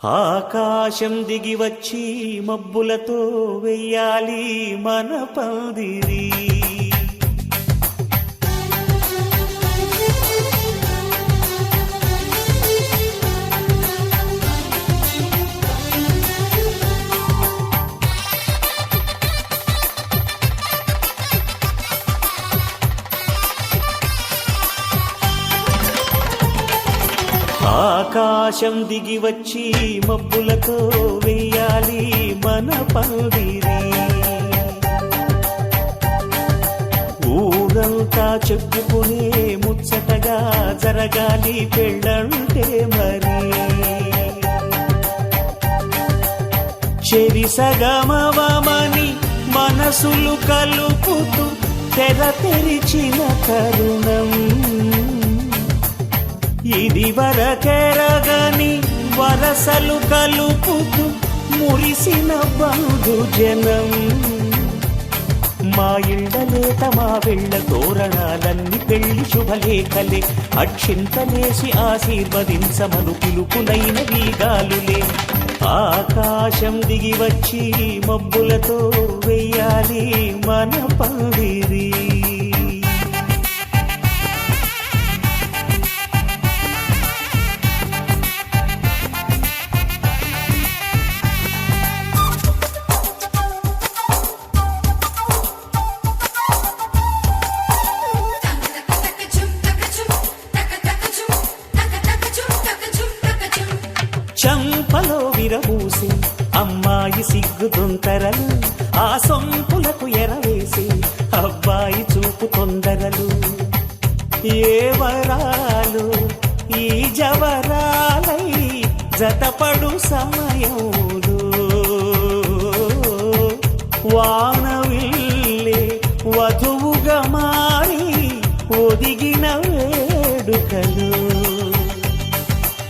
ఆకాశం దిగి వచ్చి మబ్బులతో వెయ్యాలి మన పందిరి. ఆకాశం దిగి వచ్చి మబ్బులతో వెయ్యాలి మన పందిరి. ఊరంతా చెప్పుకునే ముచ్చటగా జరగాలి పెళ్ళంటే మరి. చెరి సగమవమని మనసులు కలుపుతూ తెర తెరిచిన తరుణం ఇది వరకెరగని వరసలు కలుపుతూ మురిసిన బంధుజనం. మా ఇళ్ళలేత మా వెళ్ళ తోరణాలన్నీ పెళ్లి శుభలేఖలే. అక్షింతలేసి ఆశీర్వదించమను పిలుపులైన వీగాలులే. ఆకాశం దిగి వచ్చి మబ్బులతో వెయ్యాలి మన పందిరి. చంపలో విరబూసి అమ్మాయి సిగ్గుతొంతరలు, ఆ సొంపులకు ఎరవేసి అబ్బాయి చూపు తొందరలు. ఏ వరాలు ఈ జవరాలై జతపడు సమయంలో వానవిల్లే వధువుగా మారి ఒదిగిన వేడుకలు.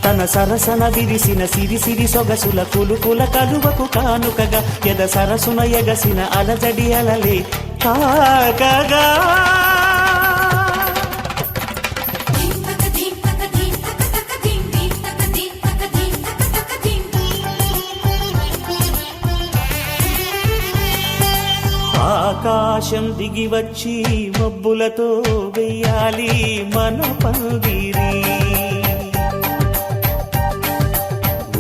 తన సరసన విరిసిన సిరి సిరి సొగసుల కులుకుల కలువకు కానుకగా ఎద సరసున ఎగసిన అలజడి అలలే కాకగా. ఆకాశం దిగి వచ్చి మబ్బులతో వెయ్యాలి మన పందిరి.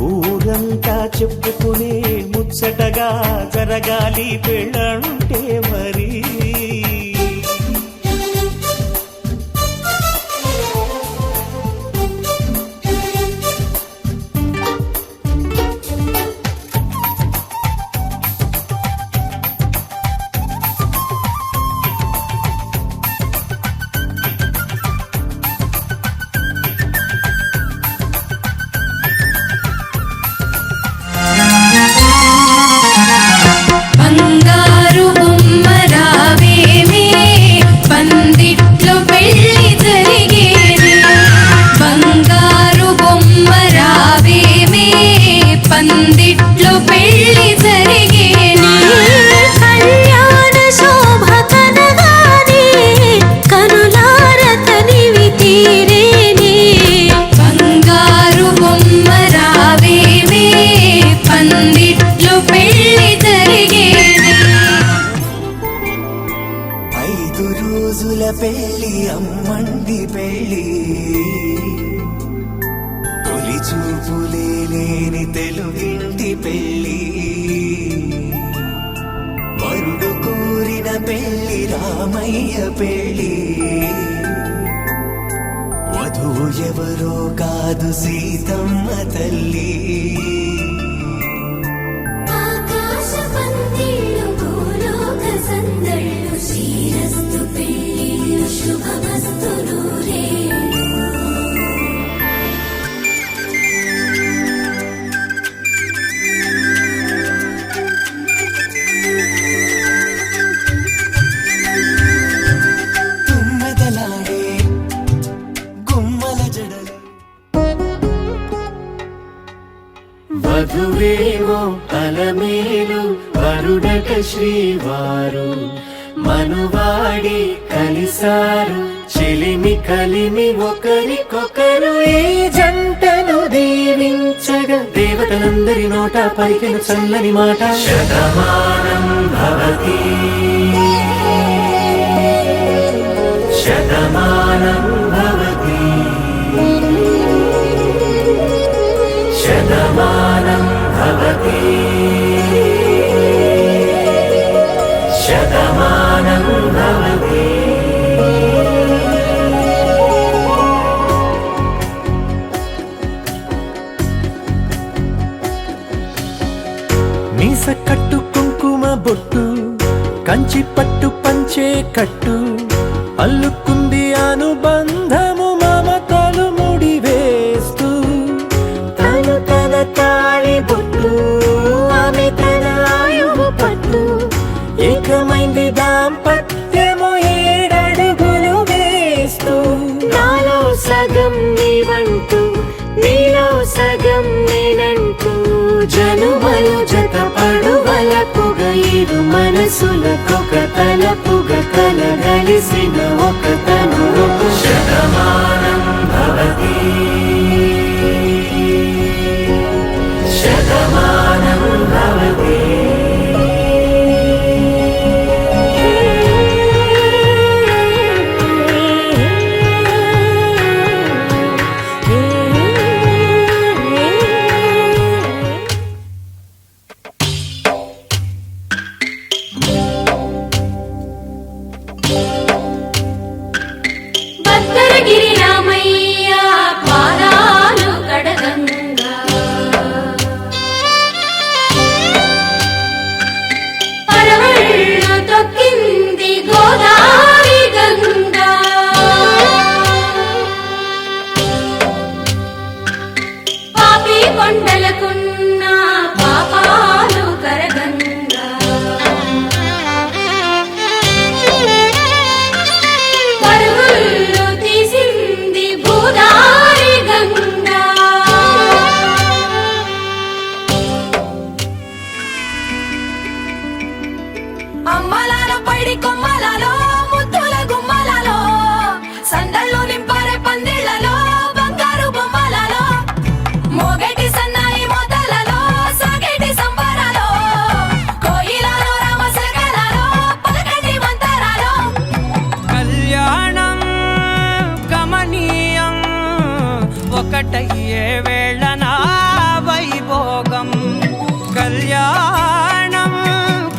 ఊరంతా చెప్పుకునే ముచ్చటగా జరగాలి పెళ్ళంటే మరి. పందిట్లో పెళ్లి జరిగేని కళ్యాణ శోభ కనగానే కనులార తనివి తీరేని. బంగారు బొమ్మ రావేమే పందిట్లో పెళ్లి జరిగేని. 5 రోజుల పెళ్లి అమ్మండి పెళ్లి, తొలి చూపులే లేని తెలుగింటి పెళ్లి. వరుడు కోరిన పెళ్లి రామయ్య పెళ్లి, వధువు ఎవరో కాదు సీతమ్మ తల్లి. ఆకాశ పందిళ్ళు భూలోక సందళ్ళు శ్రీరస్తు పెళ్లిళ్ళు శుభమస్తు నూరే. వధువేమో అలమేలు వరుడట శ్రీవారు, మనువాడి కలిసారు చెలిమి కలిమి ఒకరికొకరు ఈ జంటను దీవించగా దేవతలందరి నోట పలికిన చల్లని మాట శతమానం భవతి శతమానం భవతి శతమానం భవతి శతమానం భవతి. మీస కట్టు కుంకుమ బొట్టు కంచి పట్టు పంచే కట్టు అల్లుకుంది అనుబంధము మమతలు ముడివేస్తూ తను తన తాళి బొట్టు ఆమె తన ఆయువు పట్టు ఏకమైంది దాంపత్యము 7 అడుగులు వేస్తూ నాలో సగం నీవంటూ నీలో సగం నేనంటూ జనుమలు జతపడువలపుగ ఇరు మనసులకొక తలపుగ కలగలిసిన ఒక తను శతమానం భవతి శతమానం భవతి. భద్రగిరి రామయ్య పాదాలు కడగంగా పరవళ్ళు తొక్కింది గోదావరి గంగా పాపి కొండలకున్న పాపాలు కరగంగా పరుగులు తీసింది భూదారి గంగా అమ్మలాలో పైడి కొమ్మలలో ముద్దుల గుమ్మలలో సందళ్ళు నింపారే పందిళ్లలో బంగారు బొమ్మలలో మోగేటి సన్నాయి మోతలలో సాగేటి సంబరాలో కోయిలలో రామశకలలో పలకటి మంతరాలో కళ్యాణం గమనీయం ఒకటయ్యే వేళ నా వైభోగం కళ్యాణం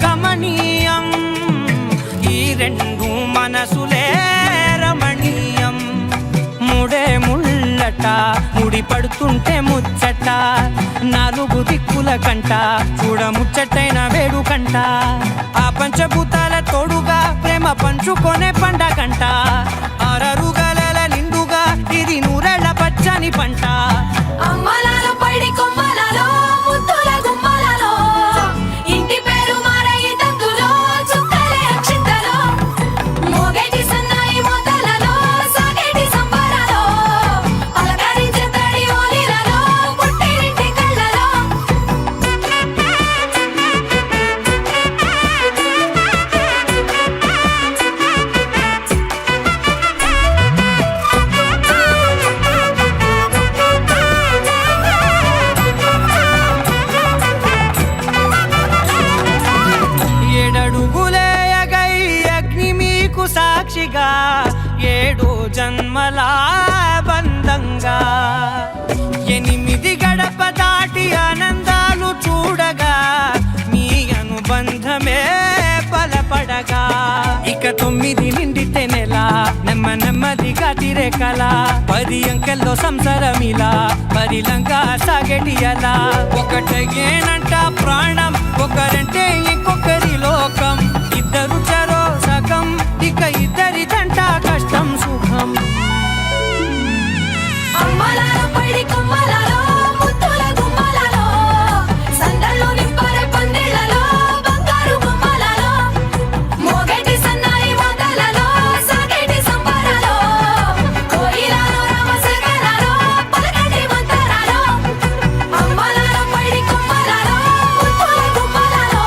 గమనీయం ఈ రెండు మనసులే రమణీయం ముడే ముళ్ళట ముడి పడుతుంటే ముచ్చట 4 దిక్కుల కంట చూడ ముచ్చటైన వేడుకంట ఆ పంచభూతాల తోడుగా ప్రేమ పంచుకొనే పండగంట అరరుగలల నిండుగా ఇది 100 పచ్చని పంట అమ్మలాలో పైడి కొమ్మలలో ముద్దుల గుమ్మలలో ఇంటి పేరు మారయి తందులో చుక్కలే అక్షింతలో మోగేటి సన్నాయి మోతలలో సాగేటి సంబరాలో పలకరించే తడి ఓలిలలో పుట్టినింటి కళ్ళలో ఏడడుగులేయగై అగ్ని మీకు సాక్షిగా 7 జన్మల బంధంగా 8 గడప దాటి ఆనందాలు చూడగా మీ అనుబంధమే బలపడగా ఇక 9 నిండితే నెల నెమ్మదిగా తిరేకల 10 అంకెల్లో సంసారమిలా పరిలంగా సాగేటి అలా ఒకటేనంట ప్రాణం ఒకరంటే ఇంకొకరి లోకం ఇద్దరు చరో సగం ఇక ఇద్దరిదంట కష్టం సుఖం అమ్మలాలో పైడి కొమ్మలలో ముద్దుల గుమ్మలలో సందళ్ళు నింపారే పందిళ్లలో బంగారు బొమ్మలలో మోగేటి సన్నాయి మోతలలో సాగేటి సంబరాలో కోయిలలో రామశకలలో పలకటి మంతరాలో అమ్మలాలో పైడి కొమ్మలలో ముద్దుల గుమ్మలలో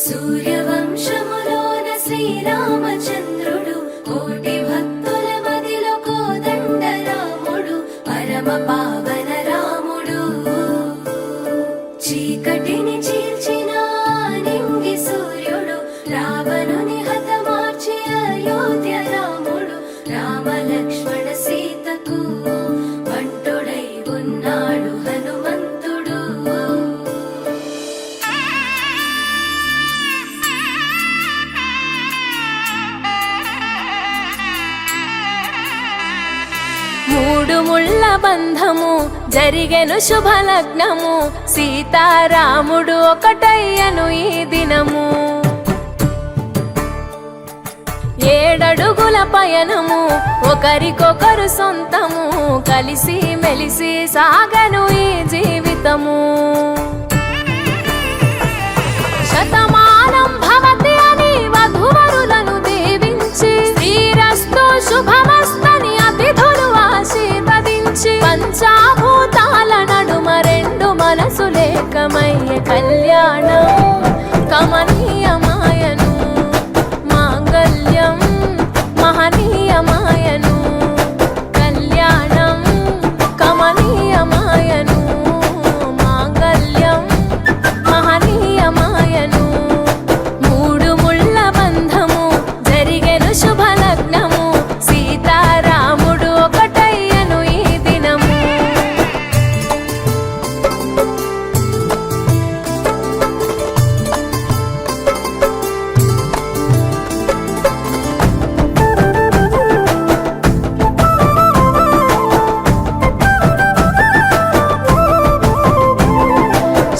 సూర్యవంశములోన శ్రీరామచంద్రుడు కోటి భక్తుల మదిలో కోదండ రాముడు పరమ పావన రాముడు చీకటిని చీల్చిన నింగి సూర్యుడు రావణుని హతమార్చి అయోధ్య రాముడు రామ లక్ష్మణ సీతకు బంటుడై ఉన్నాడు హనుమంతుడు మూడు ముళ్ళ బంధము జరిగెను శుభలగ్నము సీతారాముడు ఒకటయ్యను ఈ దినము ఏడడుగుల పయనము ఒకరికొకరు సొంతము కలిసి మెలిసి సాగను ఈ జీవితము శతమానం భవతి అని వధువరులను దీవించి శ్రీరస్తు శుభమస్తని అతిథులు ఆశీర్వదించి పంచాభూతాల నడుమ రెండు మనసులేకమయ్య కళ్యాణం కమనీయమాయను మాంగళ్యం మహనీయమాయను కళ్యాణం కమనీయమాయను మాంగళ్యం మహనీయమాయను మూడు ముళ్ళ బంధము జరిగెను శుభలగ్నము సీతారాముడు ఒకటయ్యను ఈ దినము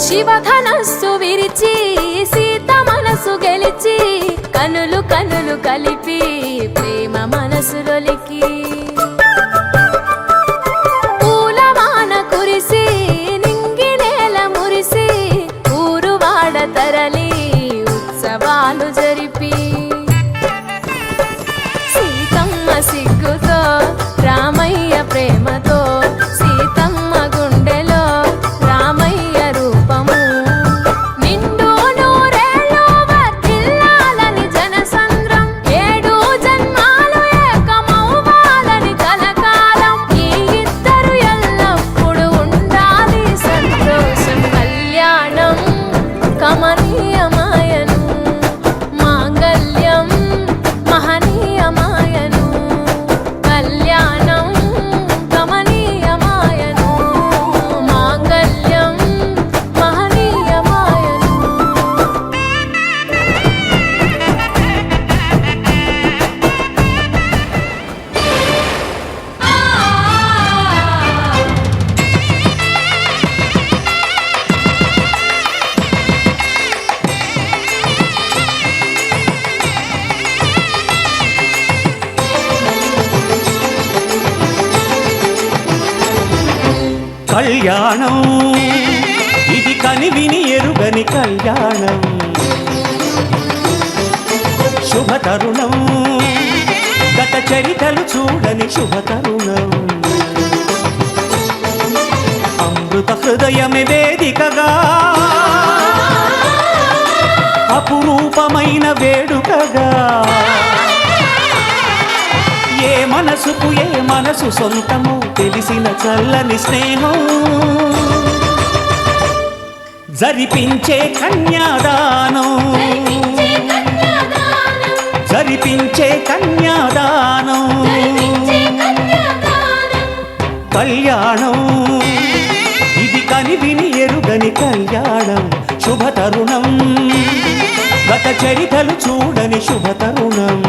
శివధనస్సు విరిచి సీత మనసు గెలిచి కనులు కనులు కలిపి ప్రేమ మనసులొలికి పూలవాన కురిసి నింగి నేల మురిసి ఊరు వాడ తరలి ఉత్సవాలు జరిపి సీతమ్మ సిగ్గుతో రామయ్య ప్రేమతో సీతమ్మ గుండెలో రామయ్య రూపము నిండు నూరేళ్ళు వర్ధిల్లాలని జనసంద్రం ఏడు జన్మాలు ఏకమవ్వాలని కలకాలం ఈ ఇద్దరు ఎల్లప్పుడు ఉండాలి సంతోషం కళ్యాణం కమనీయమాయను మాంగళ్యం మహనీయమాయను కళ్యాణం కమనీయమాయను మాంగళ్యం మహనీయమాయను కళ్యాణం ఇది కనివిని ఎరుగని కళ్యాణం శుభతరుణం గత చరితలు చూడని శుభతరుణం అమృత హృదయమే వేదికగా అపురూపమైన వేడుకగా ఏ మనసుకు ఏ మనసు సొంతము తెలిసిన చల్లని స్నేహం జరిపించే కన్యాదానం జరిపించే కన్యాదానం కళ్యాణం ఇది కనివిని ఎరుగని కళ్యాణం శుభతరుణం గత చరితలు చూడని శుభతరుణం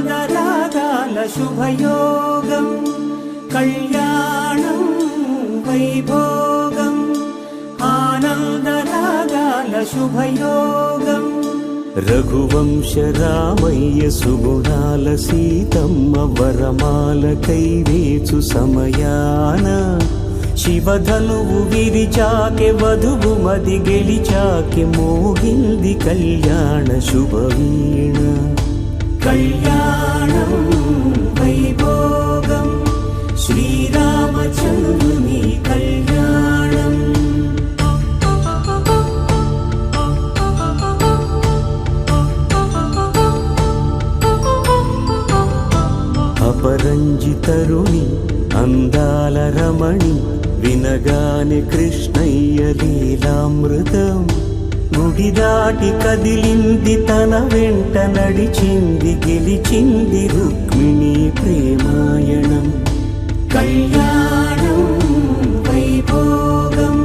ఆనందరాగాల శుభయోగం కళ్యాణం వైభోగం ఆనందరాగాల శుభయోగం రఘువంశ రామయ్య సుగుణాల సీతమ్మ వరమాల కైవేచు సమయాన శివధనువు విరిచాకె వధువు మది గెలిచాకె మోగింది కళ్యాణ శుభవీణ కళ్యాణం వైభోగం శ్రీరామచంద్రుని కళ్యాణం అపరంజి తరుణి అందాల రమణి వినగానే కృష్ణయ్య లీలామృతం గుడి దాటి కదిలింది తన వెంట నడిచింది గెలిచింది రుక్మిణి ప్రేమాయణం కళ్యాణం వైభోగం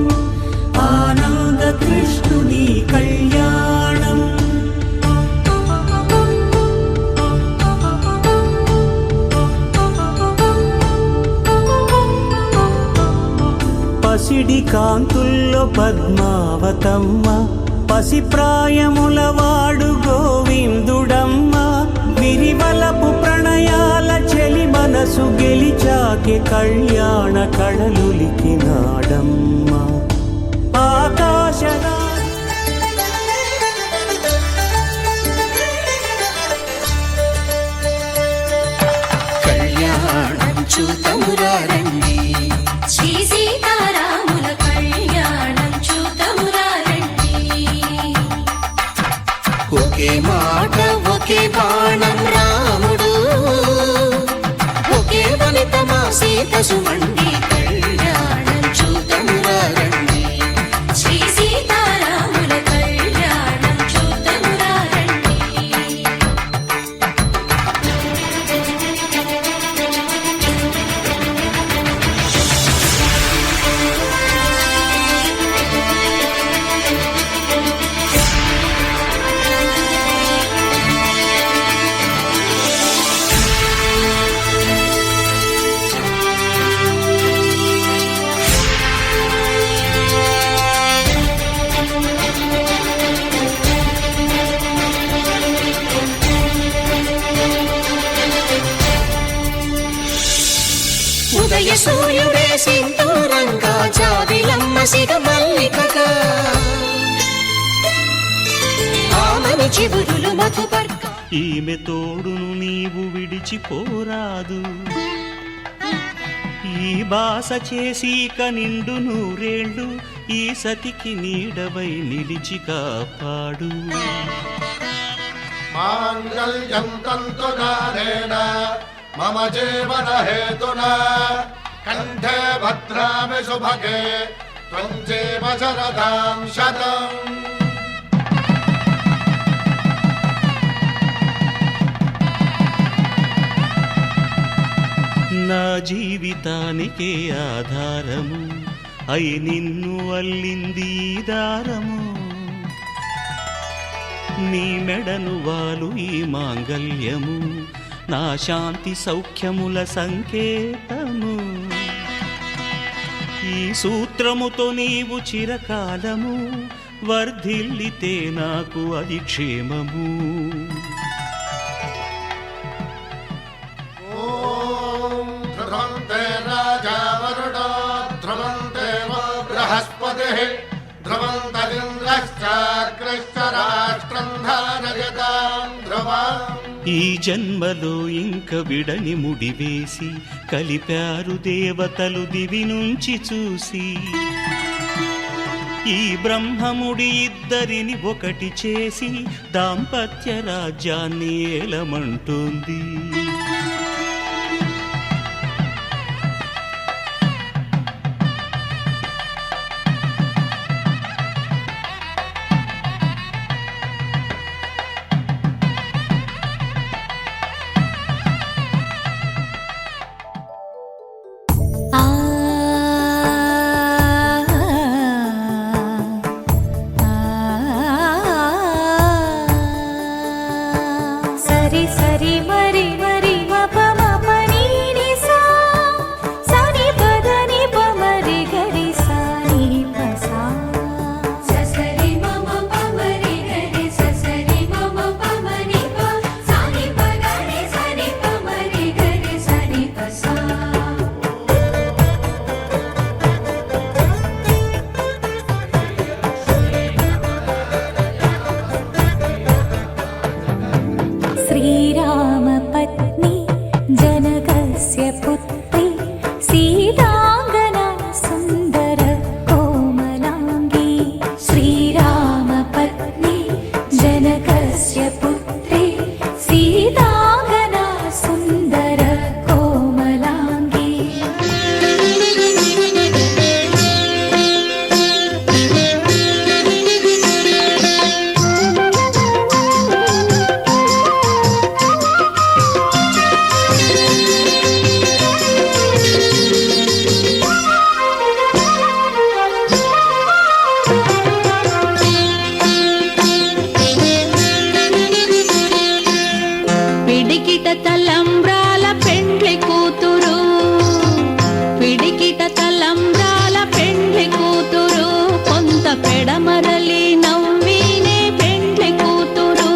ఆనంద కృష్ణుని కళ్యాణం పసిడి కాంతుల్లో పద్మావతమ్మ పసిప్రాయముల వాడు గోవిందుడమ్మ విరివలపు ప్రణయాల చెలి మనసు గెలిచాకే కళ్యాణ కళలులికినాడమ్మ ఆకాశరా కళ్యాణం చూతమురారండి శ్రీ సీతారాముల కళ్యాణం చూతమురారండి ఒకే మాట ఒకే బాణం రాముడు ఒకే వనిత మా సీత సుమండి కళ్యాణం చూతమురారండి శ్రీ సీతారాముల కళ్యాణం చూతమురారండి ఉదయ సూర్యుడే సింధూరంగా జాబిలమ్మ సిగ మల్లికగా ఆమని చివురులు మధుపర్క ఈమె తోడును నీవు విడిచిపోరాదు ఈ బాస చేసి నిండు నూరేళ్ళు ఈ సతికి నీడవై నిలిచి కాపాడు మాంగళ్యం తంతునానేన మమ జీవన హేతునా కంఠే భద్రామి శుభగే త్వం జీవ శరదాం శతం నా జీవితానికే ఆధారము అయి నిన్ను అల్లింది ఈ దారము నీ మెడను వాలు ఈ మాంగల్యము నా శాంతి సౌఖ్యముల సంకేతము ఈ సూత్రముతో నీవు చిరకాలము వర్ధిల్లితే నాకు అది క్షేమము ఓం ధ్రువంతే రాజా వరుడో ధ్రువంతే వో బృహస్పతిః ధ్రువంతరింద్రశ్చాగ్రశ్చ రాష్ట్రం ధారయతాం ధ్రువం ఈ జన్మలో ఇంక విడని ముడివేసి కలిపారు దేవతలు దివి నుంచి చూసి ఈ బ్రహ్మముడి ఇద్దరిని ఒకటి చేసి దాంపత్య రాజ్యాన్ని ఏలమంటోంది సరి సరి మరి पत्नी जनकस्य पुत्री सीताङ्गना सुन्दर कोमलाङ्गी श्रीरामपत्नी जनकस्य पुत्री सीताङ्गना सुन्दर कोमलाङ्गी పిడికిట తలంబ్రాల పెండ్లి కూతురు పిడికిట తలంబ్రాల పెండ్లి కూతురు కొంత పెడమరలి నవ్వినే పెండ్లి కూతురు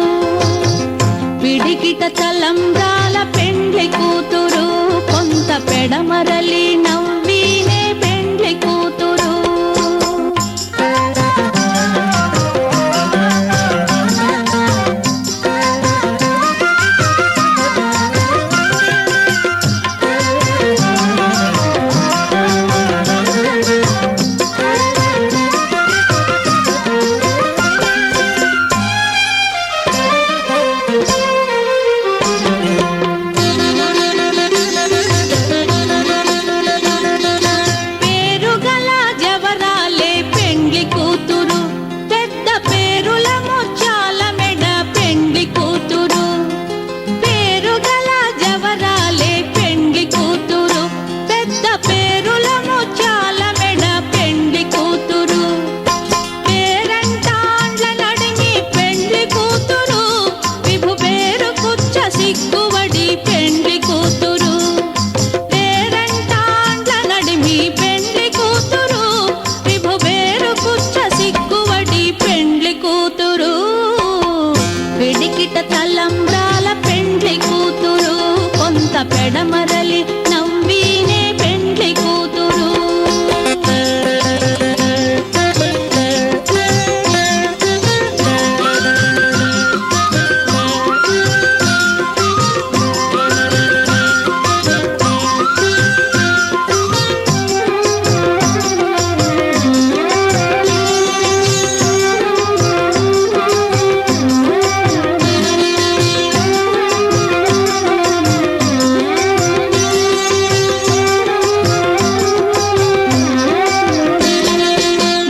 పిడికిట తలంబ్రాల పెండ్లి కూతురు కొంత పెడమరలి నవ్వినే పెండ్లి కూతురు పేరుగల జవరాలే పెండ్లి కూతురు పెద్ద పేరుల ముత్యాల మెడ పెండ్లి కూతురు పేరుగల జవరాలే పెండ్లి కూతురు పెద్ద పేరుల ముత్యాల మెడ పెండ్లి కూతురు పేరంటాండ్ల నడిమి పెండ్లి కూతురు విభు పేరు కుచ్చ సిగ్గువడి పెండ్లి కూతురు పేరంటాండ్ల నడిమి పెండ్లి కూతురు విభు పేరు కుచ్చ సిగ్గువడి పెండ్లి కూతురు పిడికిట తలంబ్రాల పెండ్లి కూతురు కొంత పెడమరలి నవ్వినే పెండ్లి కూతురు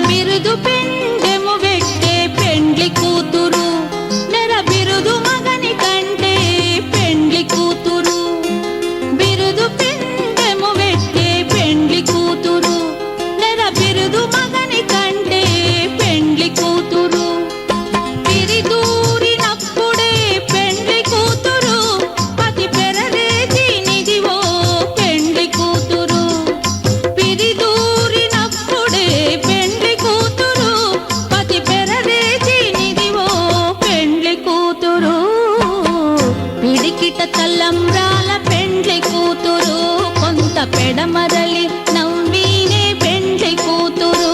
బిరుదు పెండెము వెట్టే పెండ్లి కూతురు నెర బిరుదు మగని కంటే పెండ్లి కూతురు బిరుదు పెండెము వెట్టే పెండ్లి కూతురు నెర బిరుదు మగని కంటే పెండ్లి కూతురు పిరిదూరినప్పుడే పెండ్లి కూతురు పతి పెరరేచి నిదివో పెండ్లి కూతురు పిరిదూరినప్పుడే పెండ్లి కూతురు పతి పెరరేచి నిదివో పెండ్లి కూతురు పిడికిట తలంబ్రాల పెండ్లి కూతురు కొంత పెడమరలి నవ్వినే పెండ్లి కూతురు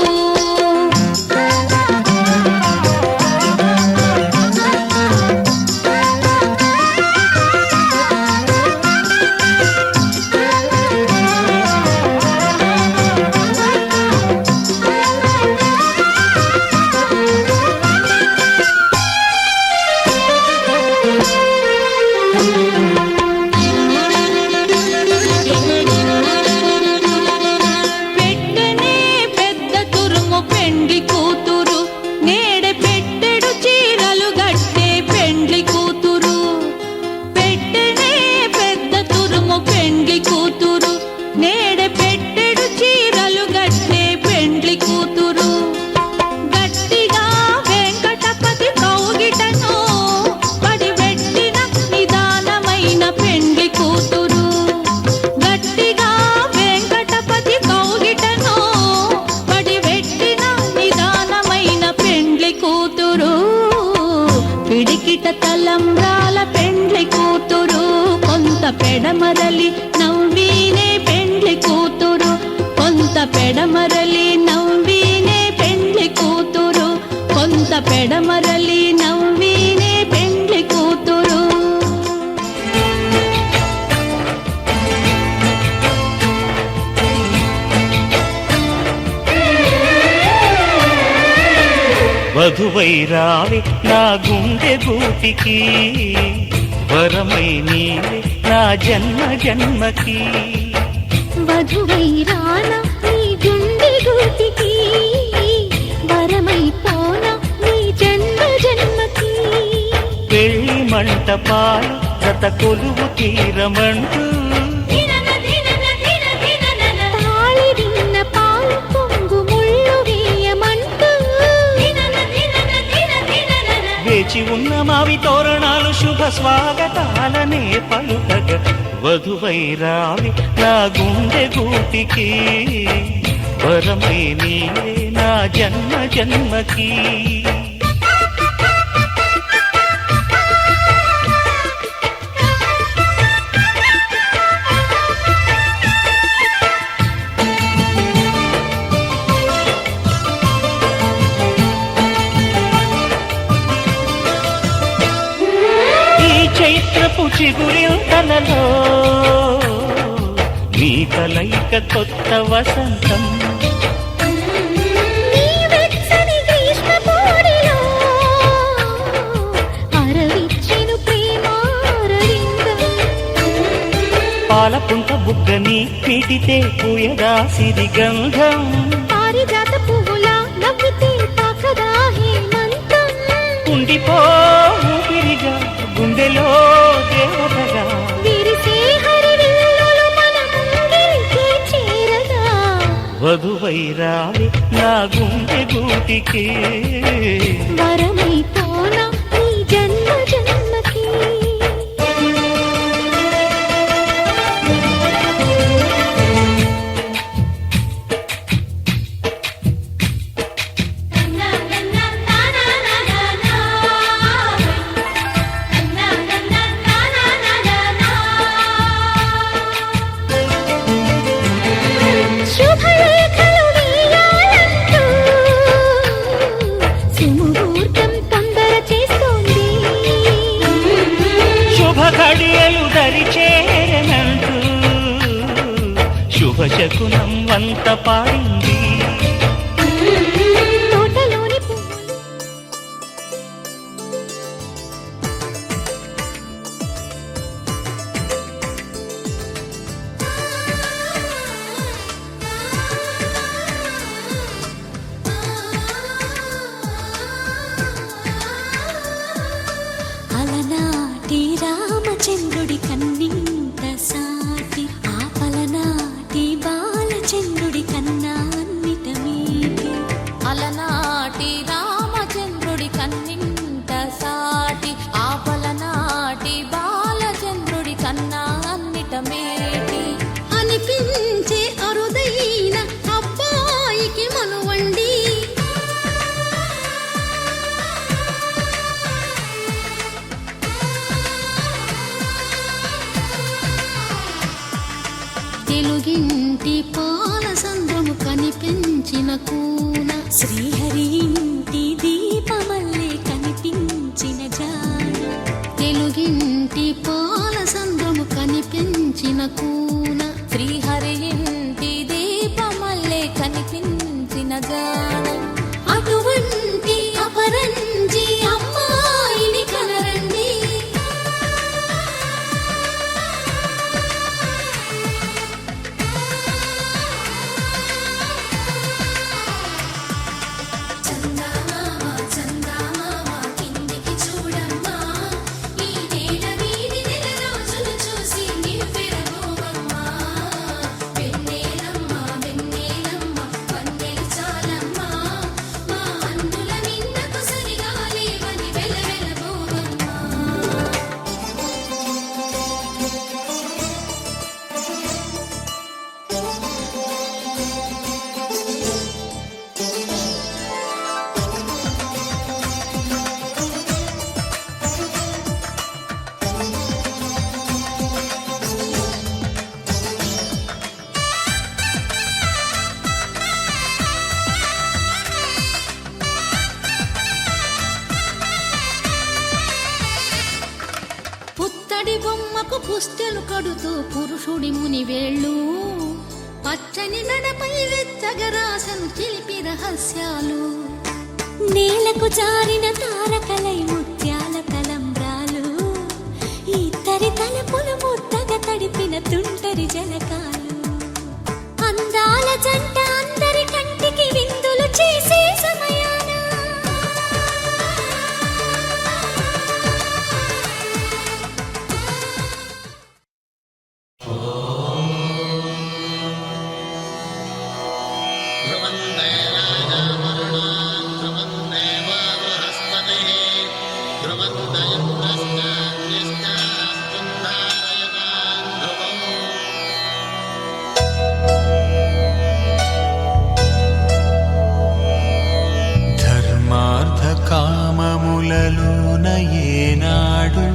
పెట్టెనే పెద్ద తురుము పెండ్లి కూతురు నేడే పెట్టెడు చీరలు గట్టే పెండ్లి కూతురు పెట్టెనే పెద్ద తురుము పెండ్లి కూతురు నేడే పెట్టెడు చీరలు గట్టే పెండ్లి కూతురు గట్టిగా వెంకటపతి కౌగిటను పడి పెట్టిన నిదానమైన పెండ్లి కూతురు గట్టిగా వెంకటపతి కౌగిటను పడి పెట్టిన నిదానమైన పెండ్లి కూతురు పిడికిట తలంబ్రాల పెండ్లి కూతురు కొంత పెడమరలి నవ్వినే పెండ్లి కూతురు కొంత పెడమరలి నవ్వినే పెండ్లి కూతురు కొంత పెడమరలి నవ్వినే పెండ్లి కూతురు వధువై రావే నా గుండె గూటికి వరమై నీవే నా జన్మ జన్మకి వధువై రానా నీ గుండె గూటికి వరమై పోనా నీ జన్మ జన్మకి పెళ్లి మంటపాలు జత కొలువు తీరమంటూ తాళి విన్న పాలు పొంగు ముళ్ళు వేయమంటూ వేచి ఉన్న మావి తోరణాలు శుభ స్వాగతాలనే పలుకగ వధువై రావి నా గుండె గూటికి వరమై నీవే నా జన్మ జన్మకి చైత్రపు చిగురింతలలో నీ కలయిక కొత్త వసంతం నీ వెచ్చని గ్రీష్మ పూడిలో అరవిచ్చెను ప్రేమారవిందం పాలపుంట బుగ్గని పీటితే పూయగా సిరి గంధం పారిజాత పువ్వులా నవ్వితే తాకదా హేమంతం ఉండిపో ఊపిరిగా గుండెలో దేవతగా విరిసే హరివిల్లులు మన ముంగిలికి చేరగా వధువై రావి నా గుండె గూటికి వరమై పోనా నీ జన్మ జన్మకి శుభలేఖలు వేయాలంటూ సుముహూర్తం తొందర చేస్తోంది శుభ ఘడియలు దరిచేరనంటూ శుభ శకునం వంత పాడింది తోటలోని పువ్వులు అలనాటి రామచంద్రుడి కన్నింత సాటి ఆపలనాటి బాలచంద్రుడి కన్నా అన్నిట మీటి అలనాటి రామచంద్రుడి కన్నింట సాటి ఆపలనాటి బాలచంద్రుడి కన్నా అన్నిట మేటి అనిపించే అరుదైన అబ్బాయికి మనువండి తెలుగింటి పాల సంద్రము కనిపించిన కూన శ్రీహరి ఇంటి దీపమల్లే కనిపించిన జాన తెలుగింటి పాల సంద్రము కనిపించిన కూన శ్రీహరి ఇంటి దీపమల్లే కనిపించిన జానం అటువంటి అపరంజి అమ్మాయిని కనరండి చందమామ చందమామ కిందికి చూడమ్మా ఈ నేల వీధి నెల రోజులు చూసి నివ్వెరబోవమ్మా వెన్నెలమ్మ వెన్నెలమ్మ వన్నెలు చాలమ్మా మా అన్నుల నిన్నకు సరిగా లేవని వెలవెలబోవమ్మా పుత్తడి బొమ్మకు పుస్తెలు కడుతూ పురుషుడి ముని వేళ్ళు పచ్చని నడపై వెచ్చగరాసను చిలిపి రహస్యాలు నేలకు జారిన తారకలై ముత్యాల తలంబ్రాలు ఇద్దరి తలపులు ముద్దగా తడిపిన తుంటరి జలకాలు అందాల జంట అందరి కంటికి విందులు చేసే సమయాన ధర్మార్థ కామములలోన ఏనాడు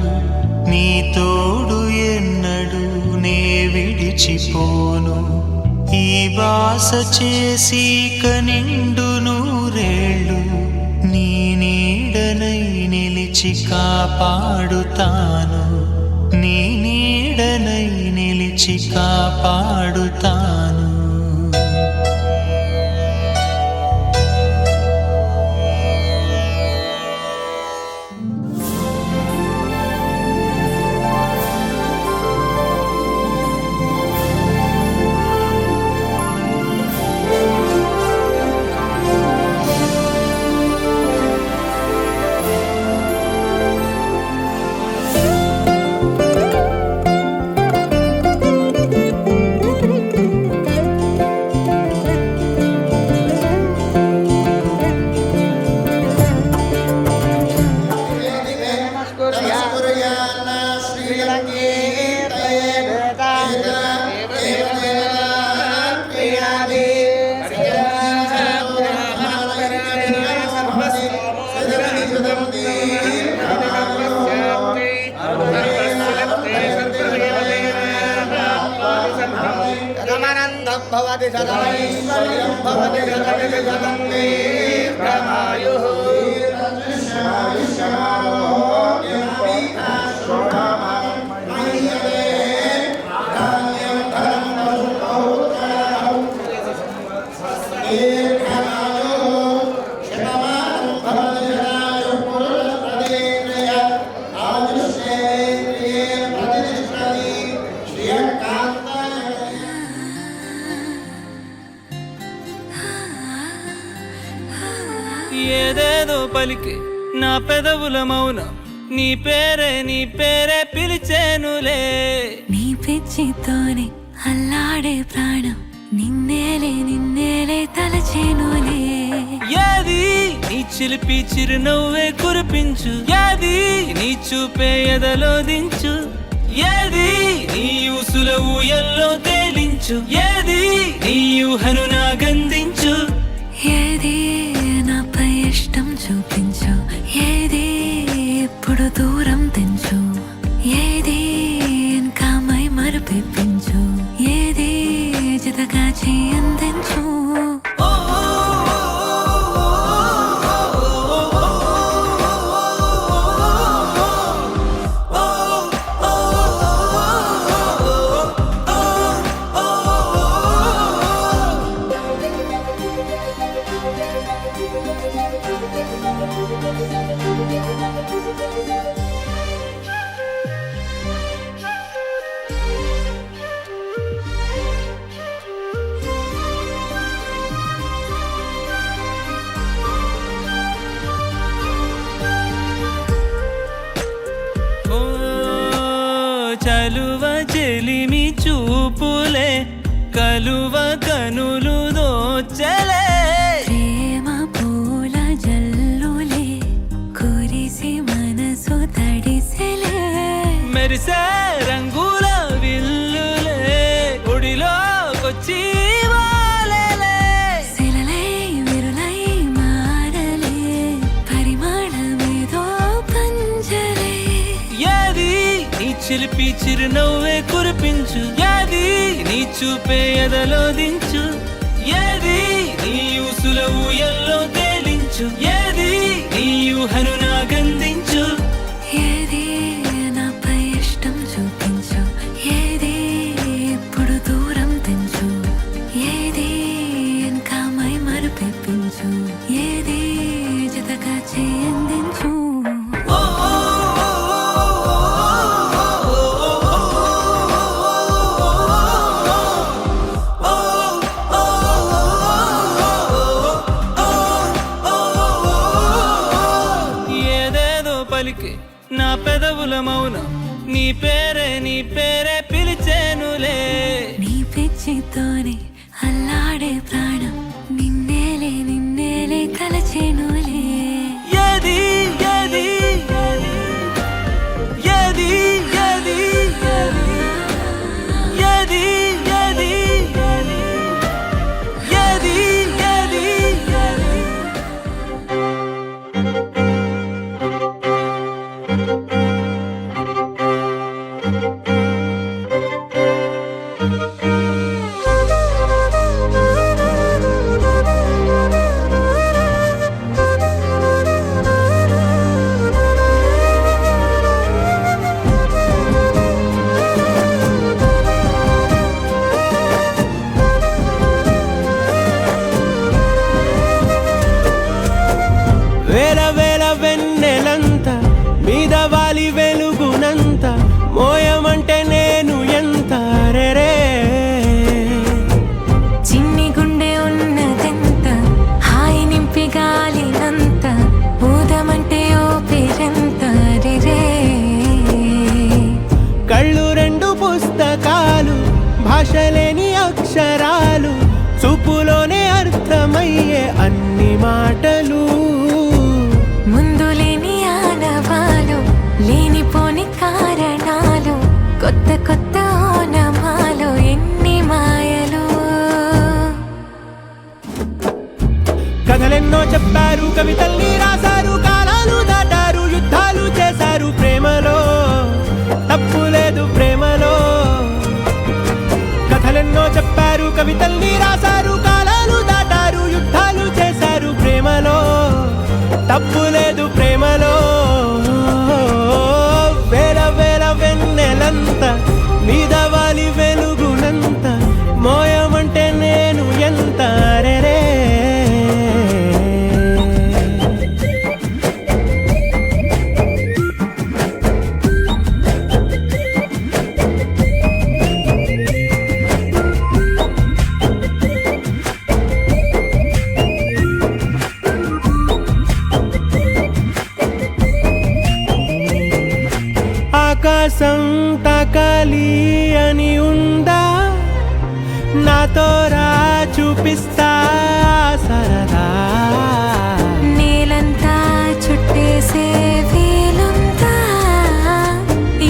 నీ తోడు ఎన్నడు నే విడిచిపోను ఈ బాస చేసి కనిండు నూరేళ్ళు నీ నీడనై నిలిచి కాపాడుతాను నీ నీడనై నిలిచి కాపాడుతాను భవతి సదైశ్వర్యం భవతి సదం దీర్ఘమాయుః ఏదేదో పలికి నా పెదవుల మౌనం నీ పేరే పిలిచేనులే నీ పిచ్చితోనే అల్లాడే ప్రాణం నిన్నేలే తలచేనులే ఏది నీ చిలిపి చిరునవ్వే కురిపించు ఏది నీ చూపే ఎదలో దించు ఏది నీ ఊసుల ఊయల్లో తేలించు ఏది నీ ఊహను నాగందించు ఏది నాపై ఇష్టం చూపించు ఏది ఇప్పుడు దూరం తెంచు ఏది ఇంకా మై మరుపించు ఏది జతగా చేయందించు చలువ చెలిమి చూపులే కలువ కనులు దోచలే ప్రేమ పూల జల్లులే కురిసి మనసు తడిసెలే మెరిసే రంగుల విల్లులే ఒడిలోకొచ్చి వాలెలే శిలలై విరులై మారలే పరిమాణమేదో పంజలే ఏది నీ చిలిపి చిరునవ్వే కురిపించు ఏది నీ చూపే ఎదలో దించు ఏది నీ ఊసుల ఊయల్లో తేలించు ఏది నీ ఊహను నాగందించు ఏది నాపై ఇష్టం చూపించు ఏది ఇప్పుడు దూరం తెంచు ఏది ఇంకా మై మరుపించు ఏది రుచితోనే అల్లాడే ప్రాణం నిన్నేలే కలచేనులే ఏది ఏది ఏది ఏది ఏది ఏది ఏది ఏది వేల వేల వెన్నెలంత మీద వాలి వెలుగునంత మోయమంటే నేను ఎంత రే చిన్ని గుండె ఉన్నదెంత హాయి నింపి గాలినంత ఊదమంటే ఓ పేరెంత రే కళ్ళు రెండు పుస్తకాలు భాష లేని అక్షరాలు చూపులోనే అర్థమయ్యే అన్ని మాటలు ముందు లేని ఆనవాలు లేనిపోని కారణాలు కొత్త కొత్త ఓనమాలు ఎన్ని మాయలు కథలెన్నో చెప్పారు కవితల్ని రాశారు కాలాలు దాటారు యుద్ధాలు చేశారు ప్రేమలో తప్పు లేదు ప్రేమలో కథలెన్నో చెప్పారు కవితల్ని రాశారు కాలాలు దాటారు యుద్ధాలు చేశారు ప్రేమలో తప్పు లేదు ప్రేమలో వేల వేల వెన్నెలంత మీద వాలి వెలుగునంత మోయమంటే నేను ఎంత రే ఆకాశం తాకాలి అని ఉందా నాతో రా చూపిస్తా సరదా నేలంతా చుట్టేసే వీలుందా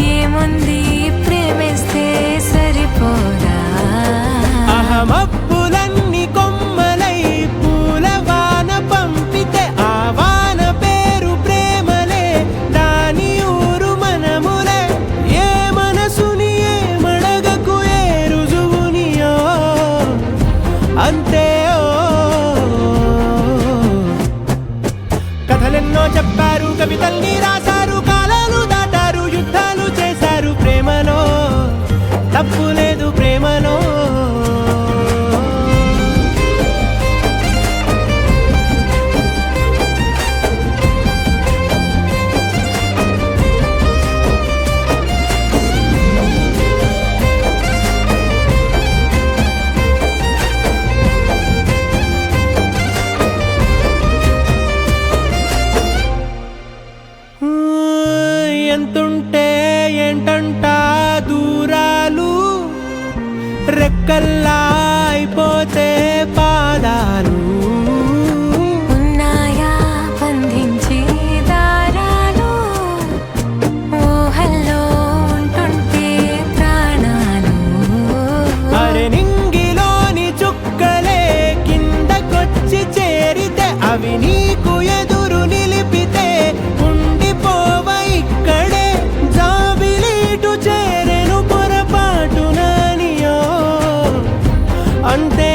ఏముంది ప్రేమిస్తే సరిపోదా అహమప్పులన్నీ కొమ్మలై పూల వాన పంపితే ఆ వాన పేరు ప్రేమలే దాని ఊరు మనములే ఏ మనసుని ఏ మడగకు ఏ రుజువునియో అంతే కథలెన్నో చెప్పారు కవితల్ని రాశారు కాలాలు దాటారు యుద్ధాలు చేశారు ప్రేమలో తప్పు లేదు ప్రేమలో ఎంతుంటే ఏంటంట దూరాలు రెక్కల్లా అయిపోతే పాదాలు ఉన్నాయా బంధించే దారాలు ఊహల్లో ఉంటుంటే ప్రాణాలు అరే నింగిలోని చుక్కలే కిందకొచ్చి చేరితే అవి నీకు ఎదురు నిలిపితే ఉండిపోవ ఇక్కడే జాబిలీటు చేరెను పొరపాటు నానియో అంతే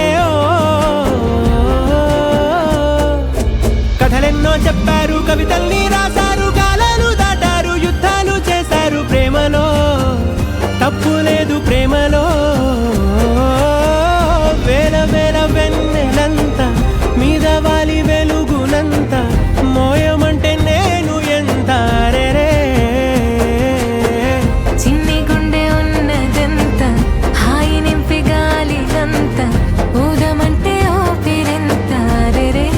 కథలెన్నో చెప్పారు కవితల్ని రాశారు కాలాలు దాటారు యుద్ధాలు చేశారు ప్రేమలో తప్పు లేదు ప్రేమలో వేల వేల వెన్నెలంత మీద వాలి వెలుగునంత మోయమంటే నేను ఎంత రే చిన్ని గుండె ఉన్నదెంత హాయి నింపి గాలినంత ఊదమంటే ఓపిరెంత రే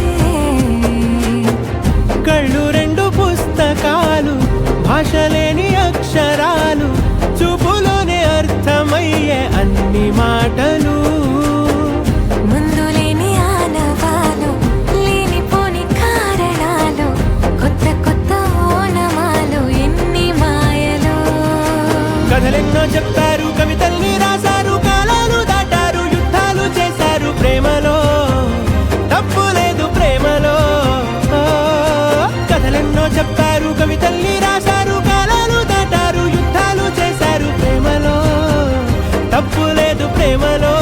కళ్ళు రెండు పుస్తకాలు భాష లేని అక్షరాలు చూపులోనే అర్థమయ్యే తప్పు లేదు ప్రేమలో.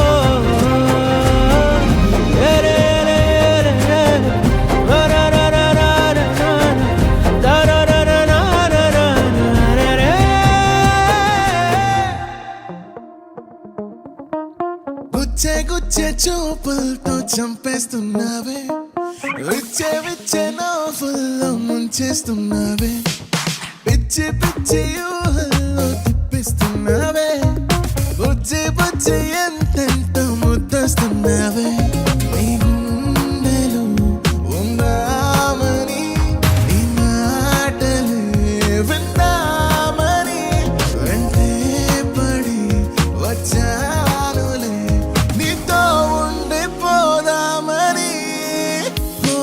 గుచ్చే గుచ్చే చూపులతో చంపేస్తున్నావే, విచ్చే విచ్చే నోఫుల్లో ముంచేస్తున్నావే, పిచ్చి పిచ్చి ఊహల్లో తిప్పిస్తున్నావే, బుజ్జి బుజ్జి ఎంతెంతో ముద్దస్తున్నావే. నీ గుండెలు ఉందామని, నీ మాటలు విందామని వెంటే పడి వచ్చానులే, నీతో ఉండిపోదామని. ఓ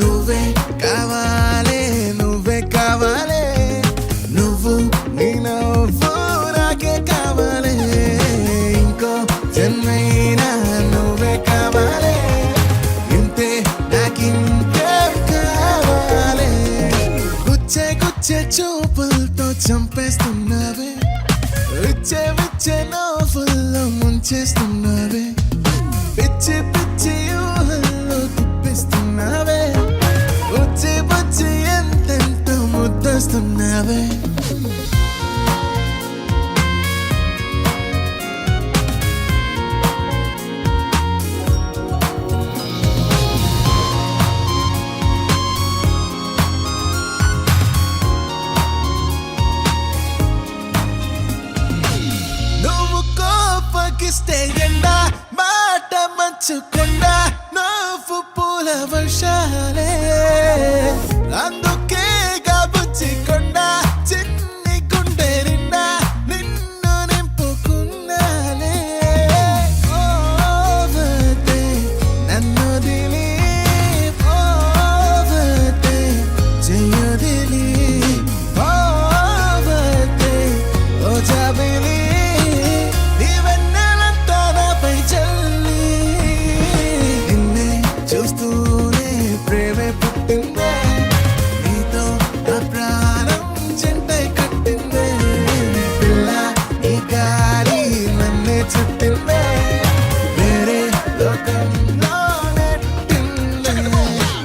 నువ్వే కావాలే, నువ్వే కావాలే, నువ్వు నీ నవ్వు నాకే కావాలే, ఇంకో జన్మైనా నువ్వే కావాలే, ఇంతే నాకింకేం కావాలే. గుచ్చే గుచ్చే చూపులతో చంపేస్తున్నావే, విచ్చే విచ్చే నోఫుల్లో ముంచేస్తున్నావే, పిచ్చి పిచ్చి ఊహల్లో తిప్పిస్తున్నావే, బుజ్జి బుజ్జి ఎంతెంతో ముద్దస్తున్నావే. నువ్వు కోపగిస్తే ఎండ, మాట మంచుకొండ, నువ్వు పూల వర్షాలే, అందుకే బుజ్జికొండ చిన్ని గుండె నిండా నిన్ను నింపుకున్నాలే. ఓవతే నన్ను దిలి, ఓవతే చెయ్యదిలి, ఓవతే ఓ జాబిలి, నీవెన్నెలంతా నాపై చల్లి, నిన్నే చూస్తూనే ప్రేమే పుట్టిందే, నీతో నా ప్రాణం చెంటై కట్టిందే, పిల్ల ఈ గాలి నన్నే చుట్టిందే, వేరే లోకంలో నెట్టిందే.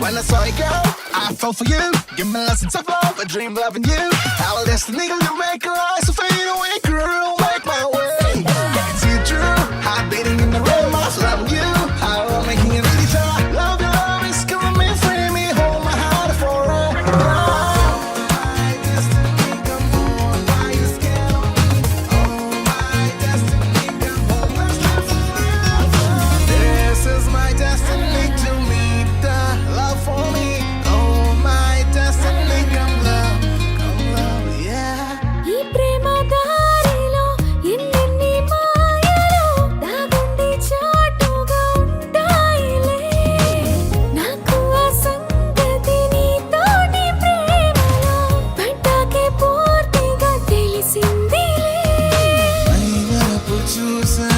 When I saw you, girl, I fell for you. Give me lessons of love, a dream loving you. Our destiny, you make a life so fade away, girl, make my way. I can see it through, heart beating in the rhythm of loving you. How I'm making it really feel. Love your love is killing me, free me, hold my heart for it. My destiny, come on, why you scared of me? Oh, my destiny, come on, let's live forever. This is my destiny to meet the love for me. Oh, my destiny, come love, yeah. ఈ ప్రేమ దారిలో ఎన్నెన్ని మాయలు దాగుండి చాటుగా ఉంటాయిలే, నాకు ఆ సంగతి నీతోటి ప్రేమలో పడ్డాకే పూర్తిగా తెలిసిందిలే. మైమరపు చూసా